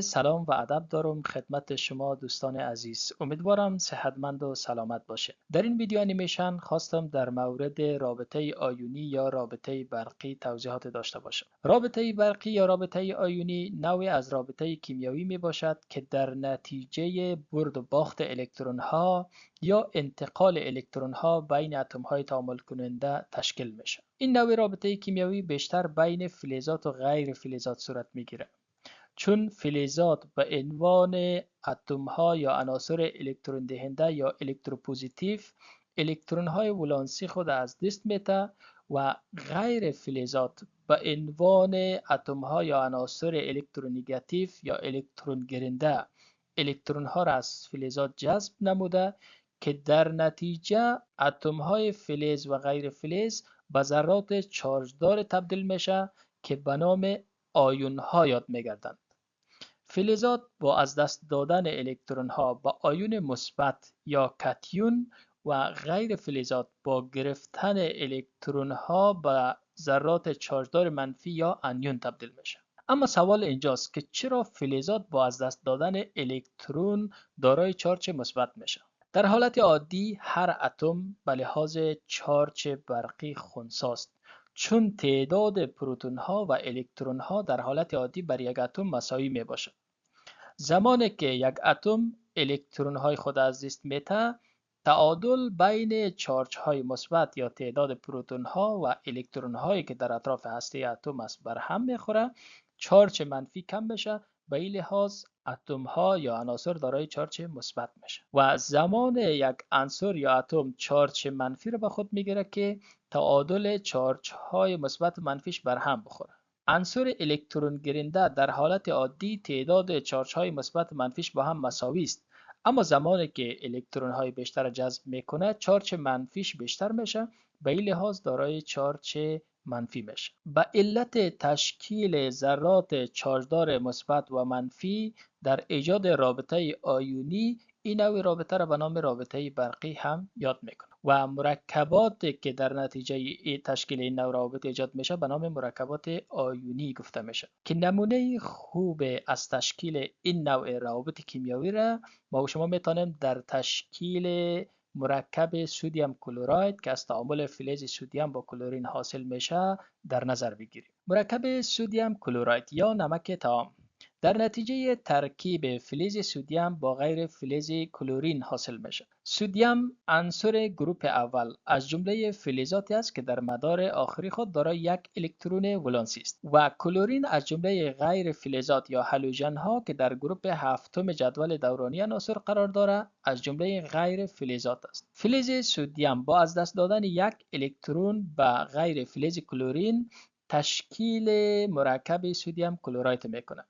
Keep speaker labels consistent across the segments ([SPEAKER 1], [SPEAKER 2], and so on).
[SPEAKER 1] سلام و ادب دارم خدمت شما دوستان عزیز. امیدوارم صحتمند و سلامت باشید. در این ویدیو انیمیشن خواستم در مورد رابطه آیونی یا رابطه برقی توضیحات داشته باشم. رابطه برقی یا رابطه آیونی نوعی از رابطه کیمیایی می باشد که در نتیجه برد و باخت الکترون ها یا انتقال الکترون ها بین اتم های تعامل کننده تشکیل میشه. این نوع رابطه کیمیایی بیشتر بین فلزات و غیر فلزات صورت میگیره. چون فلزات به عنوان اتم ها یا عناصر الکترون دهنده یا الکتروپوزیتیو الکترون های ولانسی خود از دست میده و غیر فلزات به عنوان اتم ها یا عناصر الکترونگاتیو یا الکترون گرنده الکترون ها را از فلزات جذب نموده که در نتیجه اتم های فلز و غیر فلز به ذرات چارجدار تبدیل میشه که به نام آیون ها یاد میگردند. فلزات با از دست دادن الکترون ها با آیون مثبت یا کاتیون و غیر فلزات با گرفتن الکترون ها به ذرات چارجدار منفی یا انیون تبدیل میشه. اما سوال اینجاست که چرا فلزات با از دست دادن الکترون دارای چارج مثبت میشه؟ در حالت عادی هر اتم به لحاظ چارج برقی خنثی است، چون تعداد پروتون ها و الکترون ها در حالت عادی بر یک اتم مساوی می باشد. زمانی که یک اتم الکترون های خود از دست میده، تعادل بین چارج های مثبت یا تعداد پروتون ها و الکترون هایی که در اطراف هسته اتم است بر هم میخوره، چارج منفی کم میشه، به این لحاظ اتم ها یا عناصر دارای چارج مثبت میشه و زمان یک عنصر یا اتم چارج منفی رو به خود میگیره که تعادل چارج های مثبت و منفیش بر هم بخوره. عنصر الکترون گرنده در حالت عادی تعداد چارج های مثبت و منفیش با هم مساوی است، اما زمانی که الکترون های بیشتر جذب میکنه چارج منفیش بیشتر میشه، به این لحاظ دارای چارج منفی میشه. به علت تشکیل ذرات چارجدار مثبت و منفی در ایجاد رابطه آیونی این نوع رابطه را به نام رابطه برقی هم یاد میکنه و مرکبات که در نتیجه تشکیل این نوع رابطه ایجاد میشه به نام مرکبات آیونی گفته میشه که نمونه خوب از تشکیل این نوع روابط کیمیایی را ما و شما میتونیم در تشکیل مرکب سدیم کلراید که از تعامل فلز سدیم با کلورین حاصل میشه در نظر بگیریم. مرکب سدیم کلراید یا نمک طعام در نتیجه ترکیب فلز سدیم با غیر فلز کلورین حاصل میشه. سدیم عنصر گروپ اول از جمله فلزاتی است که در مدار آخری خود دارای یک الکترون ولانسی است و کلورین از جمله غیر فلزات یا هالوژن ها که در گروپ هفتم جدول دورانی عناصر قرار دارد از جمله غیر فلزات است. فلز سدیم با از دست دادن یک الکترون به غیر فلز کلورین تشکیل مرکب سدیم کلراید میکنه.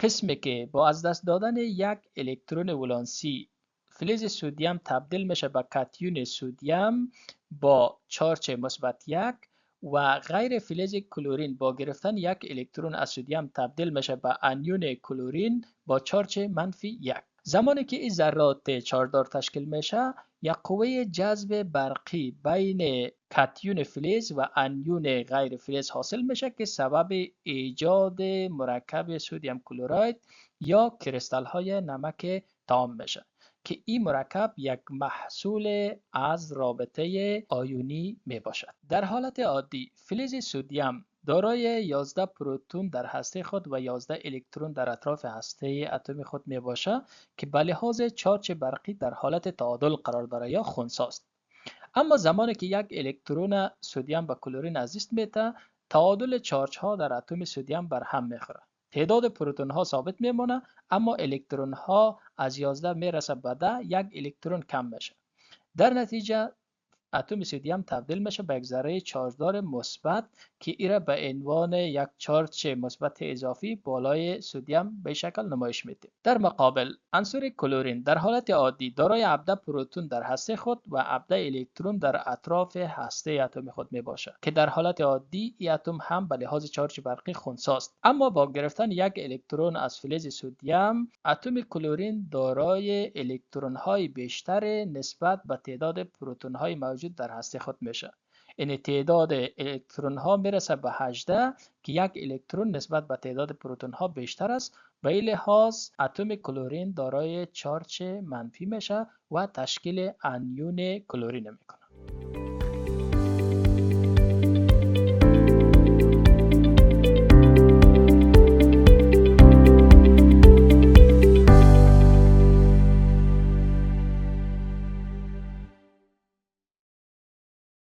[SPEAKER 1] قسمی که با از دست دادن یک الکترون ولانسی فلز سدیم تبدیل میشه به کاتیون سدیم با چارج مثبت 1 و غیر فلز کلورین با گرفتن یک الکترون از سدیم تبدیل میشه به انیون کلورین با چارج منفی 1. زمانی که این ذرات چارجدار تشکیل میشه یک قوه جذب برقی بین کاتیون فلز و انیون غیر فلز حاصل میشه که سبب ایجاد مرکب سدیم کلراید یا کریستال های نمک طعام میشه که این مرکب یک محصول از رابطه آیونی می باشد. در حالت عادی فلز سدیم دارای 11 پروتون در هسته خود و 11 الکترون در اطراف هسته اتم خود می باشد که به لحاظ چارج برقی در حالت تعادل قرار دارد یا خنثی است. اما زمانی که یک الکترون سدیم به کلورین از دست میده، تعادل چارج ها در اتم سدیم بر هم میخوره. تعداد پروتون ها ثابت میمونه، اما الکترون ها از 11 میرسه به 10، یک الکترون کم میشه. در نتیجه اتم سدیم تبدیل میشه به یک ذره چارجدار مثبت که ایره به عنوان یک چارج مثبت اضافی بالای سدیم به شکل نمایش میده. در مقابل عنصر کلورین در حالت عادی دارای 17 پروتون در هسته خود و 17 الکترون در اطراف هسته اتم خود می باشد که در حالت عادی این اتم هم به لحاظ چارج برقی خنثی است، اما با گرفتن یک الکترون از فلز سدیم اتم کلورین دارای الکترون های بیشتر نسبت به تعداد پروتون های موجود در هسته خود میشه. این تعداد الکترون ها میرسه به 18 که یک الکترون نسبت به تعداد پروتون ها بیشتر است. به این لحاظ اتم کلورین دارای چارج منفی میشه و تشکیل انیون کلورین میکنه.